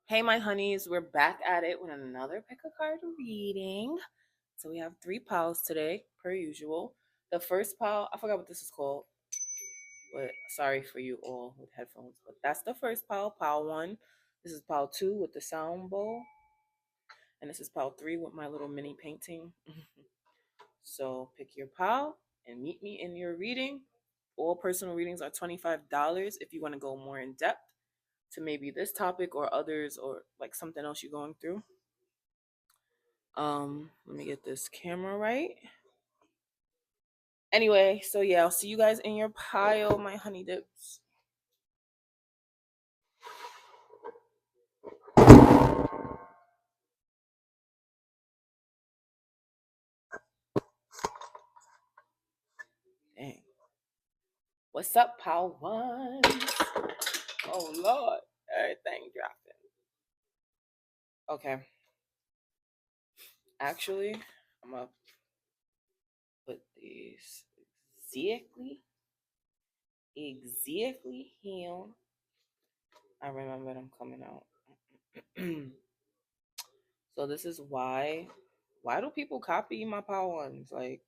Hey, my honeys, we're back at it with another pick a card reading. So we have 3 piles today, per usual. The first pile, I forgot what this is called, but sorry for you all with headphones. But that's the first pile, pile 1. This is pile 2 with the sound bowl. And this is pile 3 with my little mini painting. So pick your pile and meet me in your reading. All personal readings are $25 if you want to go more in depth to maybe this topic or others or like something else you're going through. Let me get this camera right. Anyway, so yeah, I'll see you guys in your pile, my honey dips. Dang. What's up, pile 1? Oh Lord, everything dropping. Okay. Actually, I'm gonna put these exactly here. I remember them coming out. So this is why do people copy my pile 1s? Like,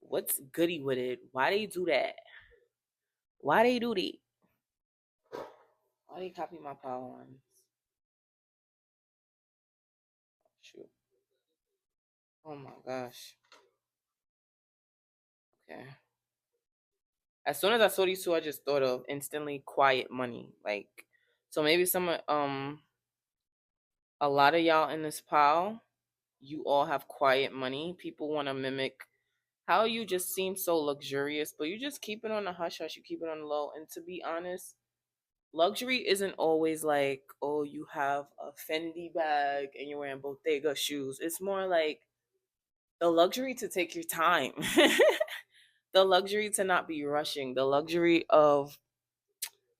what's goody with it? Why they do that? Why they do that? Why they copy my pile 1s? Shoot. Oh my gosh. Okay. As soon as I saw these two, I just thought of instantly quiet money. Like, so maybe a lot of y'all in this pile, you all have quiet money. People want to mimic how you just seem so luxurious, but you just keep it on the hush hush. You keep it on the low. And to be honest, luxury isn't always like, oh, you have a Fendi bag and you're wearing Bottega shoes. It's more like the luxury to take your time. The luxury to not be rushing, the luxury of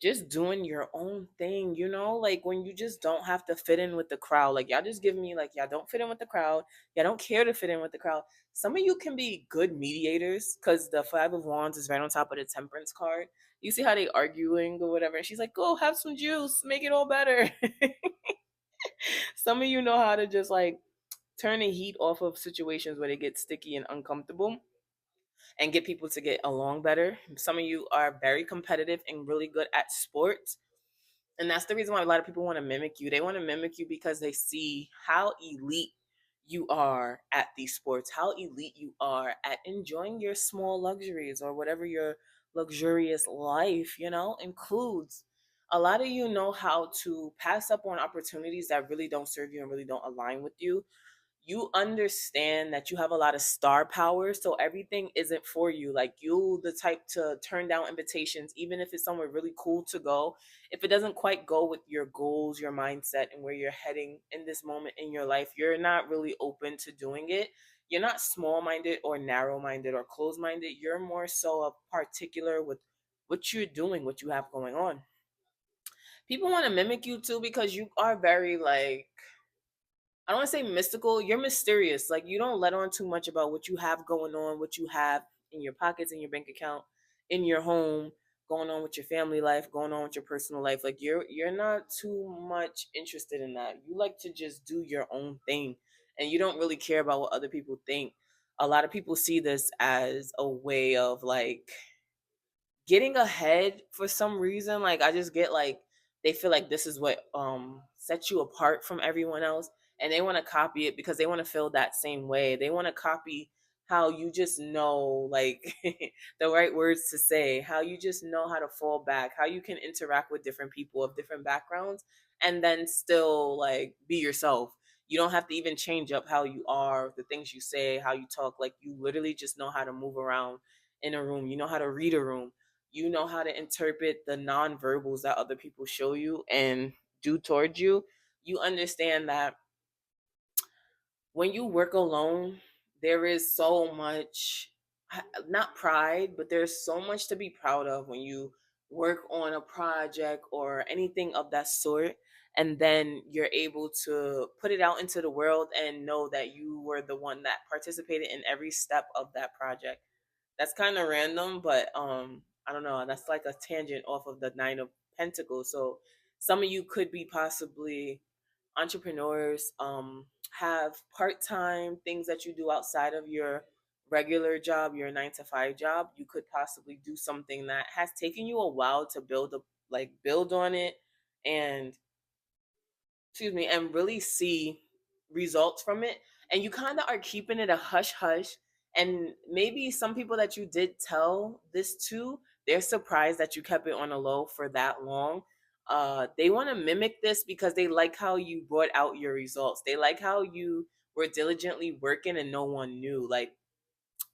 just doing your own thing, like when you just don't have to fit in with the crowd. Like, y'all just give me, like, y'all don't fit in with the crowd. Y'all don't care to fit in with the crowd. Some of you can be good mediators because the 5 of Wands is right on top of the Temperance card. You see how they arguing or whatever. And she's like, go have some juice, make it all better. Some of you know how to just like turn the heat off of situations where they get sticky and uncomfortable and get people to get along better. Some of you are very competitive and really good at sports. And that's the reason why a lot of people want to mimic you. They want to mimic you because they see how elite you are at these sports, how elite you are at enjoying your small luxuries or whatever your luxurious life, includes. A lot of you know how to pass up on opportunities that really don't serve you and really don't align with you. You understand that you have a lot of star power, so everything isn't for you. Like, you the type to turn down invitations even if it's somewhere really cool to go. If it doesn't quite go with your goals, your mindset, and where you're heading in this moment in your life, you're not really open to doing it. You're not small-minded or narrow-minded or closed-minded. You're more so a particular with what you're doing, what you have going on. People want to mimic you too because you are very, like, I don't want to say mystical. You're mysterious. Like, you don't let on too much about what you have going on, what you have in your pockets, in your bank account, in your home, going on with your family life, going on with your personal life. Like, you're not too much interested in that. You like to just do your own thing, and you don't really care about what other people think. A lot of people see this as a way of like getting ahead for some reason. Like, I just get like they feel like this is what sets you apart from everyone else, and they want to copy it because they want to feel that same way. They want to copy how you just know, like, the right words to say, how you just know how to fall back, how you can interact with different people of different backgrounds and then still like be yourself. You don't have to even change up how you are, the things you say, how you talk. Like, you literally just know how to move around in a room. You know how to read a room. You know how to interpret the nonverbals that other people show you and do towards you. You understand that when you work alone, there is so much, not pride, but there's so much to be proud of when you work on a project or anything of that sort. And then you're able to put it out into the world and know that you were the one that participated in every step of that project. That's kind of random, but I don't know. That's like a tangent off of the 9 of Pentacles. So Some of you could be possibly entrepreneurs, have part-time things that you do outside of your regular job, your 9 to 5 job. You could possibly do something that has taken you a while to build on it, and and really see results from it. And you kind of are keeping it a hush hush. And maybe some people that you did tell this to, they're surprised that you kept it on a low for that long. They want to mimic this because they like how you brought out your results. They like how you were diligently working and no one knew. Like,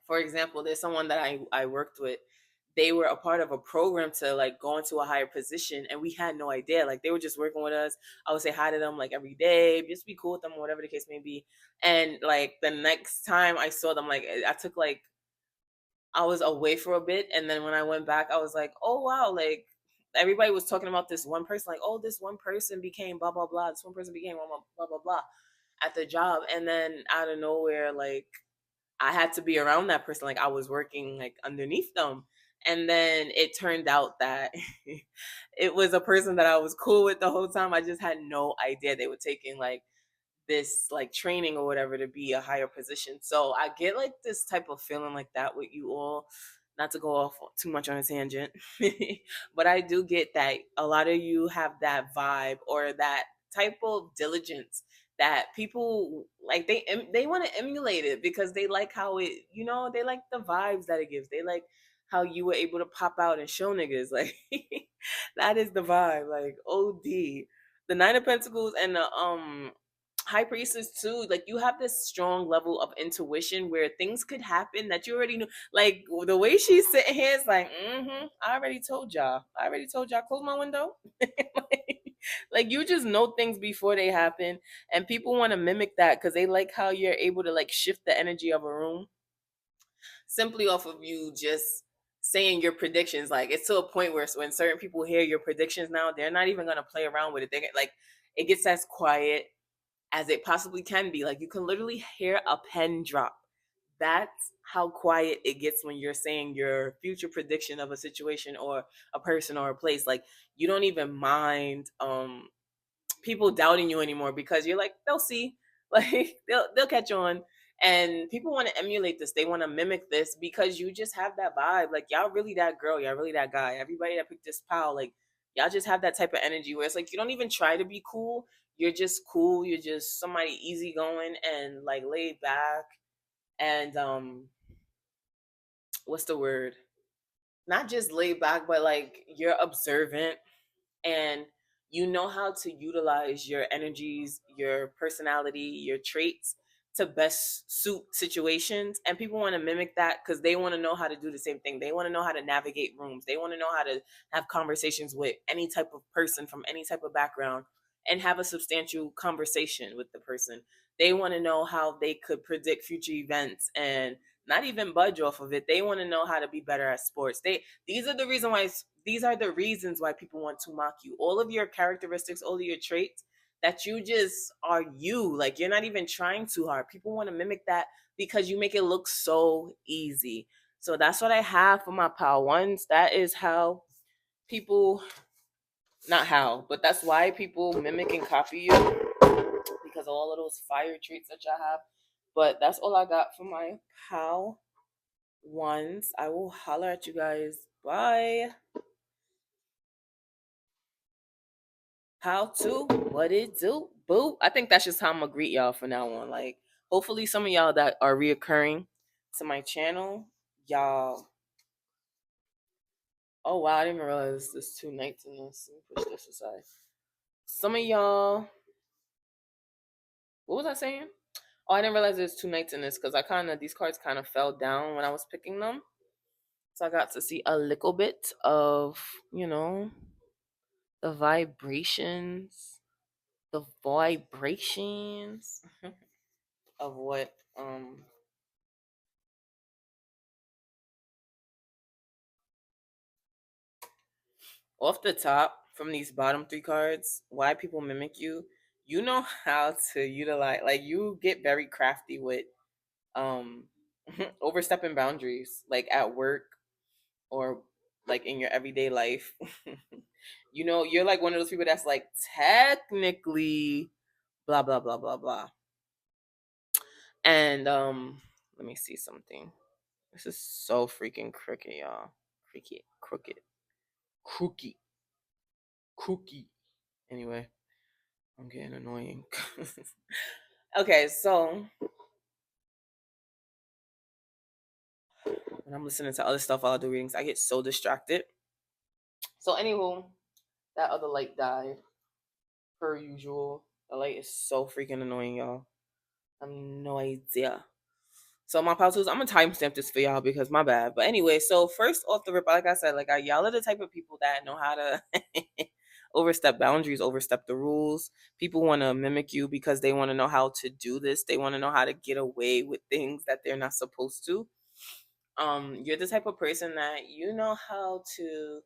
for example, there's someone that I worked with. They were a part of a program to like go into a higher position, and we had no idea. Like, they were just working with us. I would say hi to them like every day, just be cool with them, whatever the case may be. And like the next time I saw them, like I took like I was away for a bit, and then when I went back, I was like, oh wow, like everybody was talking about this one person, like, oh, this one person became blah blah blah, this one person became blah blah blah blah blah at the job. And then out of nowhere, like I had to be around that person. Like I was working like underneath them. And then it turned out that it was a person that I was cool with the whole time. I just had no idea they were taking like this like training or whatever to be a higher position. So I get like this type of feeling like that with you all. Not to go off too much on a tangent, but I do get that a lot of you have that vibe or that type of diligence that people like. They want to emulate it because they like how it, they like the vibes that it gives. They like how you were able to pop out and show niggas like that is the vibe. Like OD, the Nine of Pentacles and the High Priestess too. Like you have this strong level of intuition where things could happen that you already knew. Like the way she's sitting here is like, I already told y'all. I already told y'all. Close my window. Like you just know things before they happen, and people want to mimic that because they like how you're able to like shift the energy of a room simply off of you just saying your predictions. Like it's to a point where when certain people hear your predictions now, they're not even gonna play around with it. They get like it gets as quiet as it possibly can be. Like you can literally hear a pen drop. That's how quiet it gets when you're saying your future prediction of a situation or a person or a place. Like you don't even mind people doubting you anymore because you're like, they'll see. Like they'll catch on. And people want to emulate this. They want to mimic this because you just have that vibe. Like y'all really that girl, y'all really that guy. Everybody that picked this pal, like y'all just have that type of energy where it's like you don't even try to be cool. You're just cool. You're just somebody easygoing and like laid back. And what's the word? Not just laid back, but like you're observant, and you know how to utilize your energies, your personality, your traits to best suit situations. And people want to mimic that because they want to know how to do the same thing. They want to know how to navigate rooms. They want to know how to have conversations with any type of person from any type of background and have a substantial conversation with the person. They want to know how they could predict future events and not even budge off of it. They want to know how to be better at sports. These are the reasons why people want to mock you. All of your characteristics, all of your traits that you just are you. Like you're not even trying too hard. People want to mimic that because you make it look so easy. So that's what I have for my pal ones. That is how people, not how, but that's why people mimic and copy you because of all of those fire traits that y'all have. But that's all I got for my pal ones. I will holler at you guys. Bye. How to? What it do? Boo. I think that's just how I'm gonna greet y'all from now on. Like, hopefully, some of y'all that are reoccurring to my channel, y'all. Oh wow, I didn't even realize there's 2 nights in this. Let me push this aside. Some of y'all. What was I saying? Oh, I didn't realize there's 2 nights in this because these cards kind of fell down when I was picking them. So I got to see a little bit of, the vibrations, the vibrations of what off the top from these bottom 3 cards, why people mimic you. You know how to utilize, like you get very crafty with um overstepping boundaries, like at work or like in your everyday life. You know, you're like one of those people that's like technically blah blah blah blah blah. And let me see something. This is so freaking crooked, y'all. Crooked, crooky, crooky. Anyway, I'm getting annoying. Okay, so when I'm listening to other stuff while I do readings, I get so distracted. So, anywho, that other light died per usual. The light is so freaking annoying, y'all. I have no idea. So my pal tools, I'm gonna timestamp this for y'all because my bad. But anyway, so first off the rip, like I said, y'all are the type of people that know how to overstep boundaries, overstep the rules. People want to mimic you because they want to know how to do this. They want to know how to get away with things that they're not supposed to. You're the type of person that you know how to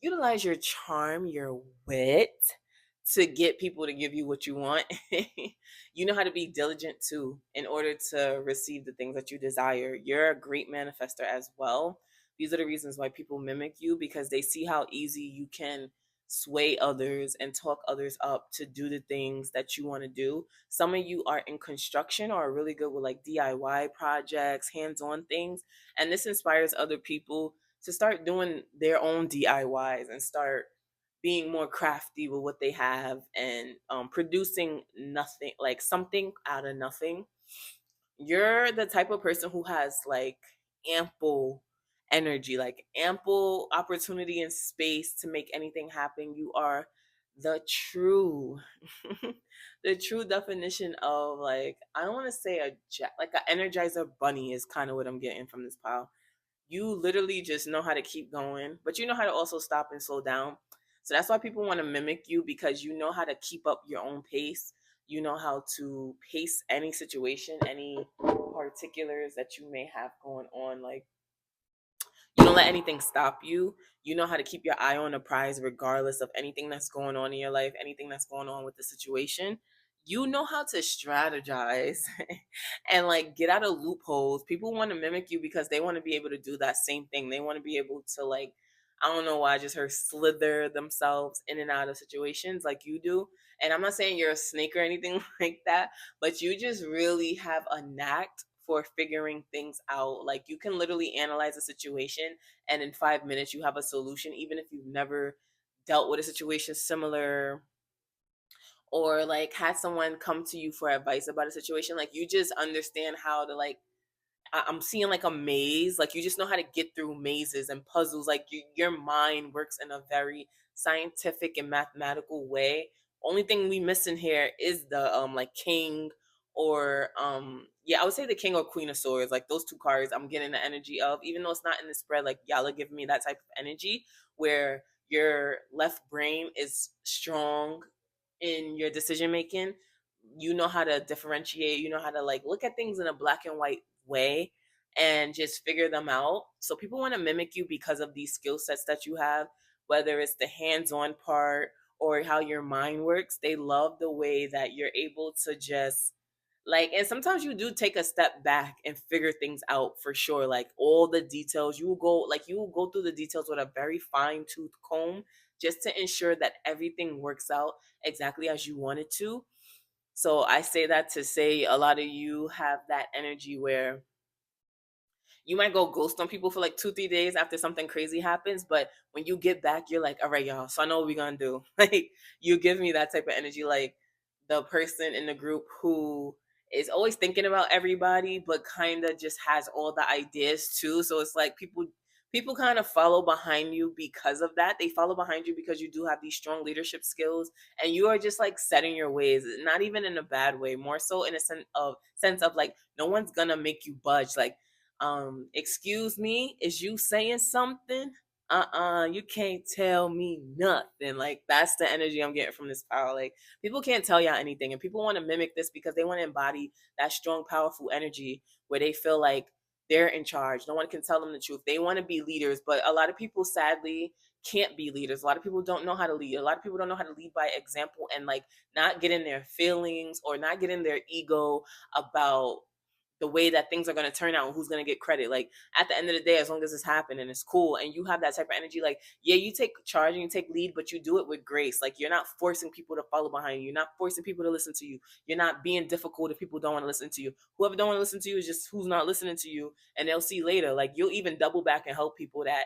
utilize your charm, your wit to get people to give you what you want. You know how to be diligent too in order to receive the things that you desire. You're a great manifester as well. These are the reasons why people mimic you, because they see how easy you can sway others and talk others up to do the things that you want to do. Some of you are in construction or are really good with like DIY projects, hands-on things, and this inspires other people to start doing their own DIYs and start being more crafty with what they have and producing nothing, like something out of nothing. You're the type of person who has like ample energy, like ample opportunity and space to make anything happen. You are the true the true definition of, like, I don't want to say like an energizer bunny is kind of what I'm getting from this pile. You literally just know how to keep going, but you know how to also stop and slow down. So that's why people want to mimic you, because you know how to keep up your own pace. You know how to pace any situation, any particulars that you may have going on. Like, you don't let anything stop you. You know how to keep your eye on the prize regardless of anything that's going on in your life, anything that's going on with the situation. You know how to strategize and like get out of loopholes. People want to mimic you because they want to be able to do that same thing. They want to be able to, like, I don't know why I just heard slither themselves in and out of situations like you do. And I'm not saying you're a snake or anything like that, but you just really have a knack for figuring things out. Like, you can literally analyze a situation and in 5 minutes you have a solution, even if you've never dealt with a situation similar or like had someone come to you for advice about a situation. Like, you just understand how to, like, I'm seeing like a maze. Like, you just know how to get through mazes and puzzles. Like, your mind works in a very scientific and mathematical way. Only thing we missing here is the like king or yeah, I would say the king or queen of swords. Like, those two cards I'm getting the energy of, even though it's not in the spread. Like, y'all are giving me that type of energy where your left brain is strong in your decision making. You know how to differentiate, you know how to like look at things in a black and white way and just figure them out. So people want to mimic you because of these skill sets that you have, whether it's the hands-on part or how your mind works. They love the way that you're able to just like, and sometimes you do take a step back and figure things out for sure. Like, all the details, you will go through the details with a very fine-tooth comb just to ensure that everything works out exactly as you want it to. So I say that to say a lot of you have that energy where you might go ghost on people for like 2 3 days after something crazy happens, but when you get back you're like, all right y'all, so I know what we're gonna do. Like, you give me that type of energy, like the person in the group who is always thinking about everybody but kind of just has all the ideas too. So it's like people kind of follow behind you because of that. They follow behind you because you do have these strong leadership skills and you are just like setting your ways, not even in a bad way, more so in a sense of like, no one's gonna make you budge. Like, excuse me, is you saying something? You can't tell me nothing. Like, that's the energy I'm getting from this power. Like, people can't tell y'all anything, and people want to mimic this because they want to embody that strong, powerful energy where they feel like they're in charge. No one can tell them the truth. They want to be leaders, but a lot of people sadly can't be leaders. A lot of people don't know how to lead. A lot of people don't know how to lead by example and like not get in their feelings or not get in their ego about the way that things are going to turn out and who's going to get credit. Like at the end of the day, as long as it's happening, it's cool. And you have that type of energy. Like, yeah, you take charge and you take lead, but you do it with grace. Like you're not forcing people to follow behind you. You're not forcing people to listen to you. You're not being difficult if people don't want to listen to you. Whoever don't want to listen to you is just who's not listening to you, and they'll see later. Like you'll even double back and help people that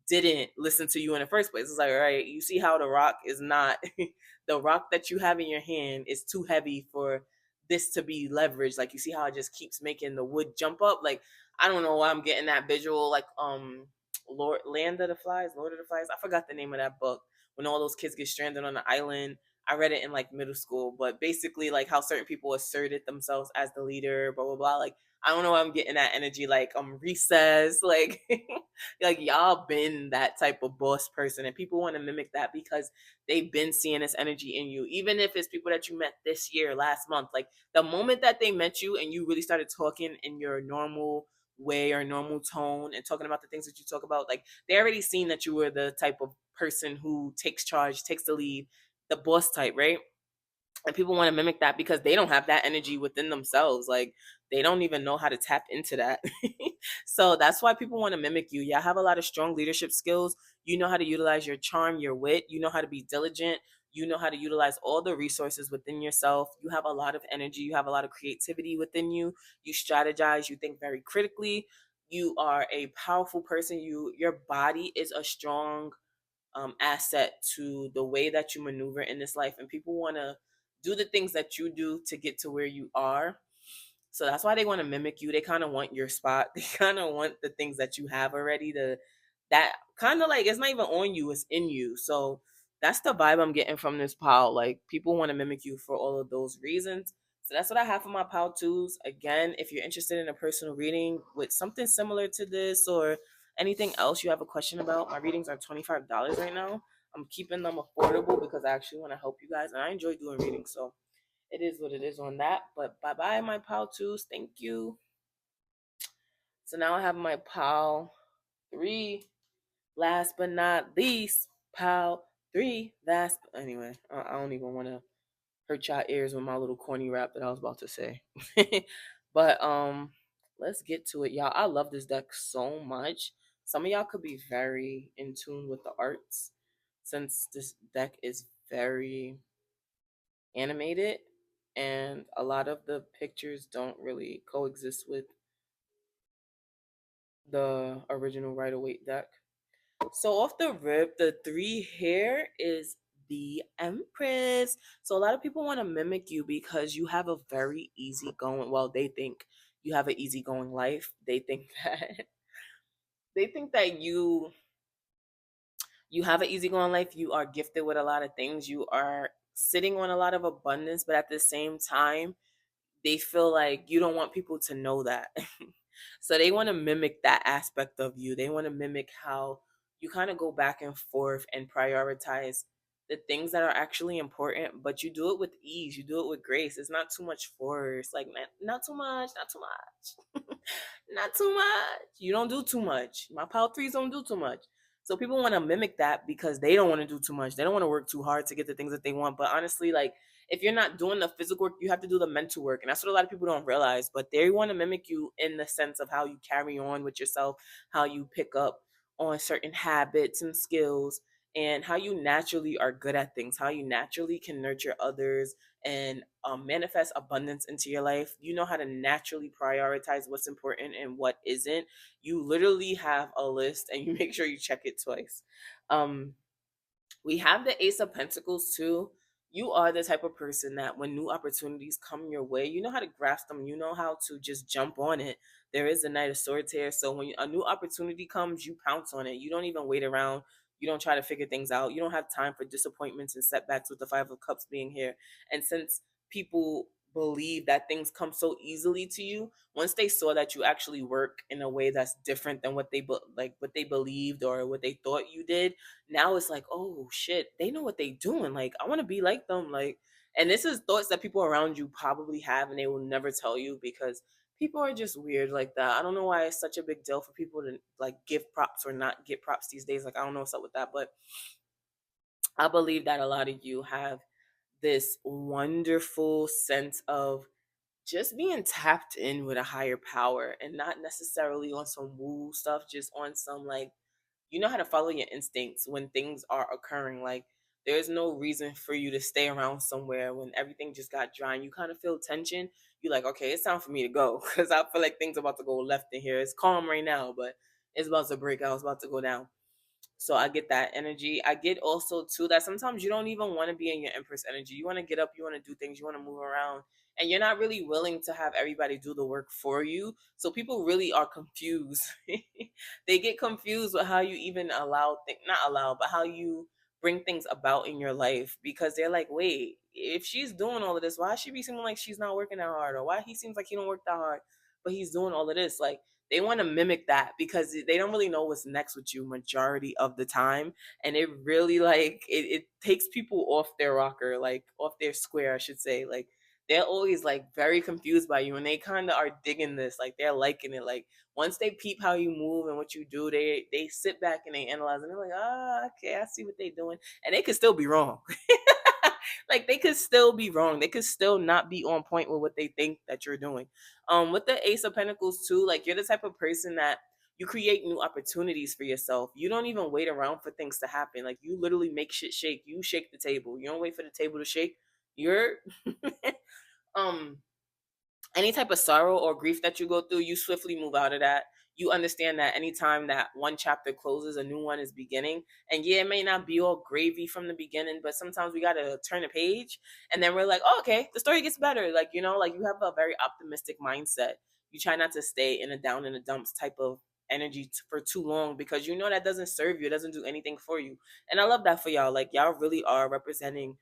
didn't listen to you in the first place. It's like, all right, you see how the rock is not the rock that you have in your hand is too heavy for this to be leveraged. Like you see how it just keeps making the wood jump up. Like I don't know why I'm getting that visual. Like Land of the Flies, Lord of the Flies. I forgot the name of that book. When all those kids get stranded on the island. I read it in like middle school, but basically like how certain people asserted themselves as the leader, blah blah blah. Like I don't know why I'm getting that energy. Like Recess, like like y'all been that type of boss person, and people want to mimic that because they've been seeing this energy in you. Even if it's people that you met this year, last month, like the moment that they met you and you really started talking in your normal way or normal tone and talking about the things that you talk about, like they already seen that you were the type of person who takes charge, takes the lead, the boss type, right? And people want to mimic that because they don't have that energy within themselves. Like they don't even know how to tap into that. So that's why people want to mimic you. Yeah, have a lot of strong leadership skills. You know how to utilize your charm, your wit. You know how to be diligent. You know how to utilize all the resources within yourself. You have a lot of energy. You have a lot of creativity within you. You strategize. You think very critically. You are a powerful person. Your body is a strong asset to the way that you maneuver in this life, and people want to do the things that you do to get to where you are. So that's why they want to mimic you. They kind of want your spot. They kind of want the things that you have already. That kind of like it's not even on you, it's in you. So that's the vibe I'm getting from this pile. Like people want to mimic you for all of those reasons. So that's what I have for my pile twos. Again, if you're interested in a personal reading with something similar to this or anything else you have a question about, my readings are $25 right now. I'm keeping them affordable because I actually want to help you guys and I enjoy doing readings. So it is what it is on that. But bye bye, my pal twos. Thank you. So now I have my pal three. Last but not least, pal three. Last. Anyway, I don't even want to hurt y'all ears with my little corny rap that I was about to say. But let's get to it, y'all. I love this deck so much. Some of y'all could be very in tune with the arts since this deck is very animated and a lot of the pictures don't really coexist with the original Rider Waite deck. So off the rip, the three here is the Empress. So a lot of people want to mimic you because you have a very easygoing. Well, they think you have an easygoing life. They think that you have an easygoing life. You are gifted with a lot of things. You are sitting on a lot of abundance, but at the same time, they feel like you don't want people to know that. So they want to mimic that aspect of you. They want to mimic how you kind of go back and forth and prioritize the things that are actually important, but you do it with ease. You do it with grace. It's not too much force. Like not too much, not too much. Not too much. You don't do too much. My power threes don't do too much. So people want to mimic that because they don't want to do too much. They don't want to work too hard to get the things that they want. But honestly, like if you're not doing the physical work, you have to do the mental work. And that's what a lot of people don't realize. But they want to mimic you in the sense of how you carry on with yourself, how you pick up on certain habits and skills, and how you naturally are good at things, how you naturally can nurture others and manifest abundance into your life. You know how to naturally prioritize what's important and what isn't. You literally have a list and you make sure you check it twice. Um, we have the Ace of Pentacles too. You are the type of person that when new opportunities come your way, you know how to grasp them. You know how to just jump on it. There is a Knight of Swords here. So when a new opportunity comes, you pounce on it. You don't even wait around. You don't try to figure things out. You don't have time for disappointments and setbacks with the Five of Cups being here. And since people believe that things come so easily to you, once they saw that you actually work in a way that's different than what they believed or what they thought you did, now it's like, oh shit, they know what they doing. Like, I want to be like them. Like, and this is thoughts that people around you probably have and they will never tell you because people are just weird like that. I don't know why it's such a big deal for people to like give props or not get props these days. Like, I don't know what's up with that, but I believe that a lot of you have this wonderful sense of just being tapped in with a higher power, and not necessarily on some woo stuff, just on some like, you know how to follow your instincts when things are occurring. Like, there's no reason for you to stay around somewhere when everything just got dry and you kind of feel tension. You're like, okay, it's time for me to go because I feel like things are about to go left in here. It's calm right now, but it's about to break out. It's about to go down. So I get that energy. I get also too that sometimes you don't even want to be in your Empress energy. You want to get up, you want to do things, you want to move around, and you're not really willing to have everybody do the work for you. So people really are confused. They get confused with how you even allow things, not allow, but how you bring things about in your life, because they're like, wait, if she's doing all of this, why should she be seeming like she's not working that hard, or why he seems like he don't work that hard, but he's doing all of this? Like, they want to mimic that because they don't really know what's next with you majority of the time. And it really like it takes people off their rocker, like off their square, I should say. Like, they're always like very confused by you, and they kind of are digging this, like they're liking it. Like, once they peep how you move and what you do, they sit back and they analyze, and they're like, okay, I see what they're doing. And they could still be wrong. Like, they could still be wrong. They could still not be on point with what they think that you're doing. With the Ace of Pentacles too, like, you're the type of person that you create new opportunities for yourself. You don't even wait around for things to happen. Like, you literally make shit shake. You shake the table. You don't wait for the table to shake. You're um any type of sorrow or grief that you go through, you swiftly move out of that. You understand that anytime that one chapter closes, a new one is beginning. And yeah, it may not be all gravy from the beginning, but sometimes we got to turn a page, and then we're like, oh, okay, the story gets better. Like, like, you have a very optimistic mindset. You try not to stay in a down in the dumps type of energy for too long, because you know that doesn't serve you. It doesn't do anything for you. And I love that for y'all. Like, y'all really are representing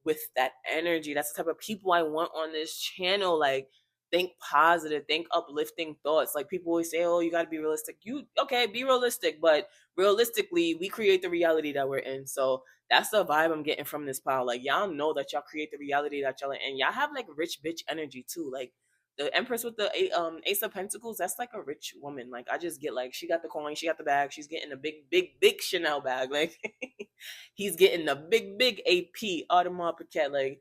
with that energy. That's the type of people I want on this channel. Like, think positive, think uplifting thoughts. Like, people always say, oh, you got to be realistic. You okay, be realistic, but realistically, we create the reality that we're in. So that's the vibe I'm getting from this pile. Like, y'all know that y'all create the reality that y'all in. Y'all have like rich bitch energy too. Like, the Empress with the Ace of Pentacles, that's like a rich woman. Like, I just get like, she got the coin, she got the bag, she's getting a big, big, big Chanel bag. Like, he's getting the big, big AP Audemars Piguet. Like,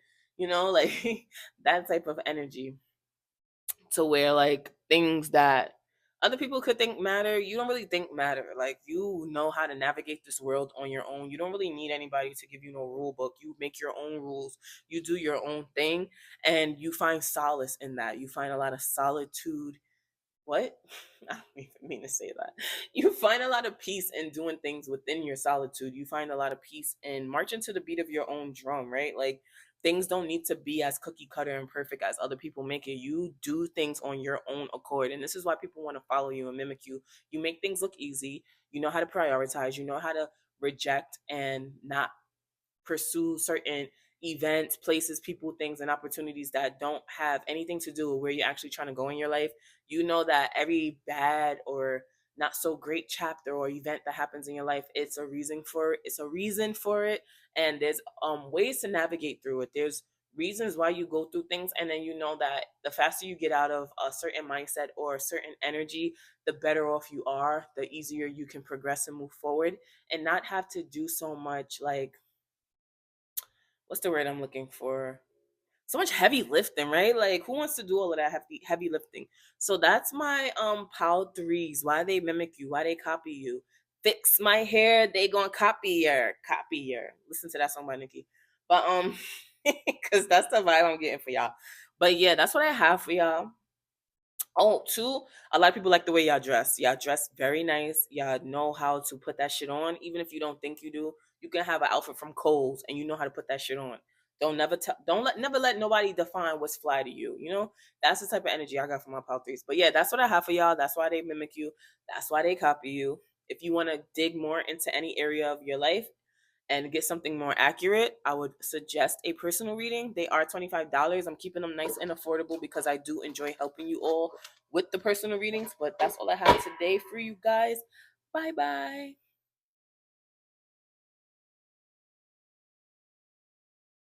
like that type of energy, to where like things that other people could think matter, you don't really think matter. Like, you know how to navigate this world on your own. You don't really need anybody to give you no rule book. You make your own rules. You do your own thing, and you find solace in that. You find a lot of solitude. What? I don't even mean to say that. You find a lot of peace in doing things within your solitude. You find a lot of peace in marching to the beat of your own drum, right? Like, things don't need to be as cookie cutter and perfect as other people make it. You do things on your own accord. And this is why people want to follow you and mimic you. You make things look easy. You know how to prioritize. You know how to reject and not pursue certain events, places, people, things, and opportunities that don't have anything to do with where you're actually trying to go in your life. You know that every bad or not so great chapter or event that happens in your life, it's a reason for it. It's a reason for it. And there's ways to navigate through it. There's reasons why you go through things, and then you know that the faster you get out of a certain mindset or a certain energy, the better off you are, the easier you can progress and move forward, and not have to do so much, like, what's the word I'm looking for? So much heavy lifting, right? Like, who wants to do all of that heavy lifting? So that's my pile threes. Why they mimic you? Why they copy you? Fix my hair, they gonna copy your. Listen to that song by Nicki. But because that's the vibe I'm getting for y'all. But yeah, that's what I have for y'all. Oh, too, a lot of people like the way y'all dress. Y'all dress very nice. Y'all know how to put that shit on, even if you don't think you do. You can have an outfit from Kohl's and you know how to put that shit on. Never let nobody define what's fly to you. That's the type of energy I got from my pal threes. But yeah, that's what I have for y'all. That's why they mimic you. That's why they copy you. If you want to dig more into any area of your life and get something more accurate, I would suggest a personal reading. They are $25. I'm keeping them nice and affordable because I do enjoy helping you all with the personal readings. But that's all I have today for you guys. Bye bye.